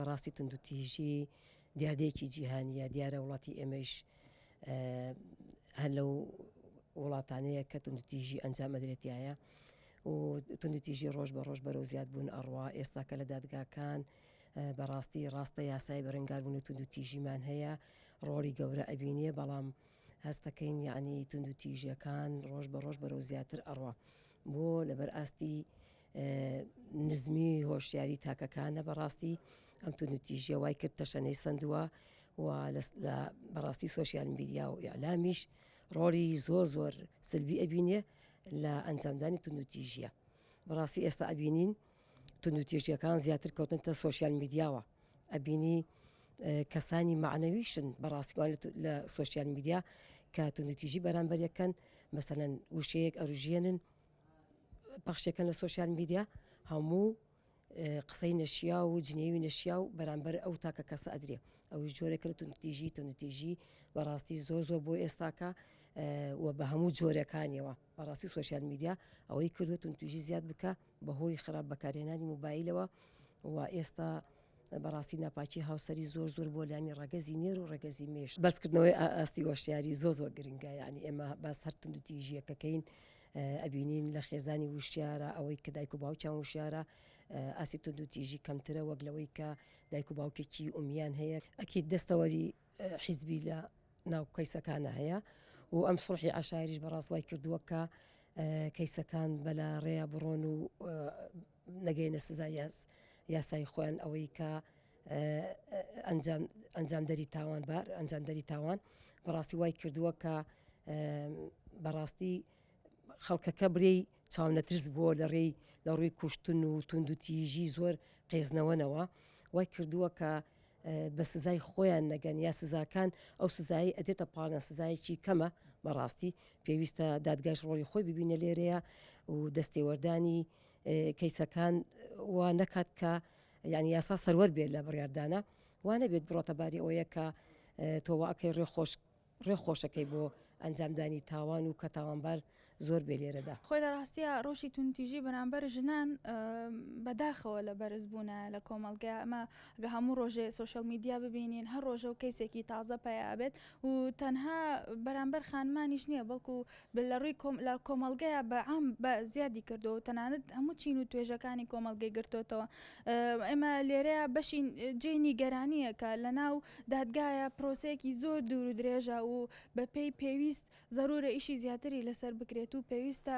بەڕاستی توندوتیژی دیاردەیەکی جیهانیە، دیارە وڵاتی ئێمەش هەر لەو وڵاتانەیە کە توندوتیژی ئەنجام ئەدرێتیایە و توندوتیژی ڕۆژ بە ڕۆژ بەرەو زیادبوون ئەڕوا. ئێستا کە لە دادگاکان بەڕاستی ڕاستە یاسای بەرەنگاربوونی توندوتیژیمان هەیە، ڕۆڵی گەورە ئەبینێ، بەڵام هەستەکەین یعنی توندوتیژیەکان ڕۆژ بە ڕۆژ بەرەو زیاتر ئەڕوا بۆ لەبەر ئاستی نزمی هۆشیاری تاکەکانە. بەڕاستی ئەم توندوتیژیە وای کرد تەشەنەی سندووە و بەڕاستی سۆشیال میدیا و ئیعلامیش ڕۆڵی زۆر سلبی ئەبینێ لە ئەنجامدانی توندوتیژیە. بەڕاستی ئێستا ئەبینین توندوتیژیەکان زیاتر کەوتنتە سۆشیال میدیاوە، ئەبینی کەسانی معنەویشن بەڕاستیوان لە سۆشیال میدیا کە توندوتیژی بەرامبەریەکەن، مەسەلەن وشەیەک ئەروژێنن پەخشەکەن لە سۆشیال میدیا، هەموو قسەی نەشیا و جنێوی نەشیا و بەرامبەر ئەو تاکە کەسە ئەدرێ. ئەوش جۆرێکە لە توندوتیژی بەڕاستی زۆر بۆ ئێستاکە و بە هەموو جۆرەکانیەوە. بەڕاستی سۆشیال میدیا ئەوەی کردو توندوتیژی زیاد بکە بەهۆی خراپ بەکارهێنانی موبایلەوە و ئێستا بەڕاستی ناپاکی هاوسەری زۆر بۆ لانی ڕەگەزی نێر و ڕەگەزی مێشت. بەرزکردنەوەی ئاستی وەشیاری زۆر گرنگە، یعنی ئێمە باس هەر توندوتیژیەکەکەین ئەبینین لە خێزانی وشیارە، ئەوەی کە دایک و باوکیان وشیارە ئاسی توندوتیژی کەمترە وەک لەوەی کە دایک و باوکێکی ئومیان هەیە. ئەکید دەستەوەری حیزبی لە ناو کەیسەکانە هەیە و ئەم سڵحی عەشایریش بەڕاست وای کردووە کە کەیسەکان بەلا ڕێیا بڕۆن و نەگەینە سزای یاسای خۆیان، ئەوەی کە ئەنجامدەری تاوان بەڕاستی وای کردووە کە بەڕاستی خەڵکەکە برێی چاونەترس بووە لە ڕووی کوشتن و توندوتیژی زۆر قێزنەوەنەوە. وای کردووە کە بە سزای خۆیان نەگەن یا سزاکان ئەو سزایی ئەدێتە پاڵە سزایەکی کەمە. بەڕاستی پێویستە دادگاش ڕۆڵی خۆی ببینە لێرەیە و دەستێوەردانی کەیسەکان وا نەکات کە یعنی یاسا سەروەر بێت لە بڕیاردانە، وانە بێت بڕۆتە باری ئەوەیە کە تۆواکەی ڕێخۆشەکەی بۆ ئەنجامدانی تاوان و کە تاوانبار زۆر بێ لێرەدا. خۆی لە ڕاستیە ڕۆژی توندوتیژی بەرامبەر ژنان بەداخەوە لە بەرزبوونە لە کۆمەڵگە. ئەمە گە هەموو ڕۆژێ سۆشیال میدیا ببینین، هەر ڕۆژە و کەیسێکی تازە پێیابێت و تەنها بەرامبەر خانمانیش نییە، بەڵکو لە ڕووی لە کۆمەڵگەیە بەعام بە زیادی کردو و تەنانەت هەموو چین و توێژەکانی کۆمەڵگەی گرتوتەوە. ئێمە لێرەیە بەشی جێی نیگەرانیە کە لە ناو دادگایە پرۆسەیەکی زۆر دوور و درێژە و بەپێی پێویست ضرورە ئیشی زیاتری لەسەر بکرێت و پێویستە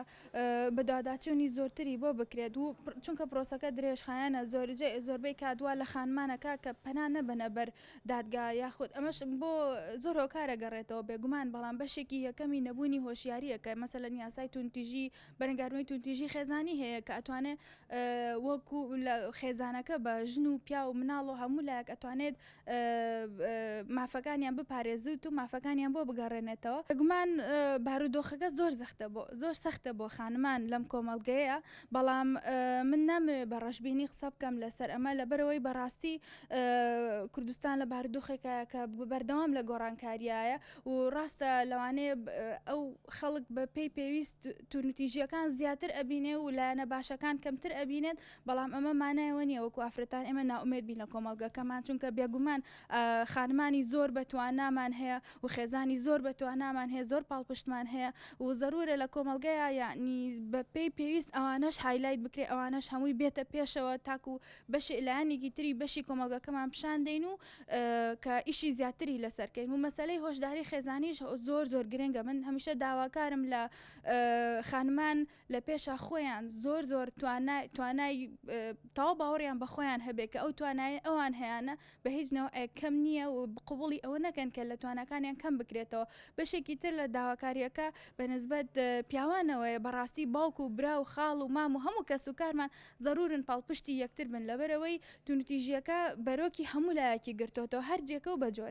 بە داداچوونی زۆرتری بۆ بکرێت و چونکە پرۆسەکە درێژخایەنە زۆربەی کاتوا لە خانمانەکە کە پەنا نەبنە بەر دادگا یاخود ئەمەش بۆ زۆر هۆکارە گەڕێتەوە بێگومان، بەڵام بەشێکی یەکەمی نەبوونی هۆشیاریە کە مەسەلەن یاسای توندوتیژی بەرەنگاربوونی توندوتیژی خێزانی هەیە کە ئەتوانێت وەکو لە خێزانەکە بە ژن و پیا و مناڵ و هەموو لایەک ئەتوانێت مافەکانیان بپارێزوت و مافەکانیان بۆ بگەڕێنێتەوە. بێگومان بارودۆخەکە زۆر سەختە بۆ خانمان لەم کۆمەڵگەیە، بەڵام من نامەوێت بە ڕەشبینی قسە بکەم لەسەر ئەمە لەبەرەوەی بەڕاستی کوردستان لە بارودۆخێکە کە بەردەوام لە گۆڕانکاریایە و ڕاستە لەوانەیە ئەو خەڵک بە پێویست توندوتیژیەکان زیاتر ئەبینێ و لایەنە باشەکان کەمتر ئەبینێت، بەڵام ئەمە مانایەوە نییە وەکو ئافرەتان ئێمە ناومێد بین لە کۆمەڵگەکەمان، چونکە بێگومان خانمانی زۆر بەتوانامان هەیە و خێزانی زۆر بەتوانامان هەیە، زۆر پاڵپشتمان هەیە و ضرورە لە کۆمەڵگەیە یعنی بە پێویست ئەوانەش هایلایت بکرێ، ئەوانەش هەمووی بێتە پێشەوە تاکو بەشی لایەنێکی تری بەشی کۆمەڵگەکەمان پیشان دەین و کە ئیشی زیاتری لەسەرکەین و مەسەلەی هۆشداری خێزانیش زۆر گرنگە. من هەمیشە داواکارم لە خانمان لە پێشە خۆیان زۆر توانای تەواو باوەڕیان بە خۆیان هەبێت کە ئەو توانای ئەوان هەیەە بە هیچ نەوەی کەم نییە و قبوڵی ئەوە نەکەن کە لە توانەکانیان کەم بکرێتەوە. بەشێکی تر لە داواکاریەکە بەنسبەت پیاوانەوەیە بەڕاستی باوکو و برا و خاڵ و مام و هەموو کەس و کارمان ضرورن پاڵپشتی یەکتر بن، لەبەرەوەی توندوتیژیەکە بەرۆکی هەموو لایەکی گرتوتەوە هەر جێکە و بەجۆرە.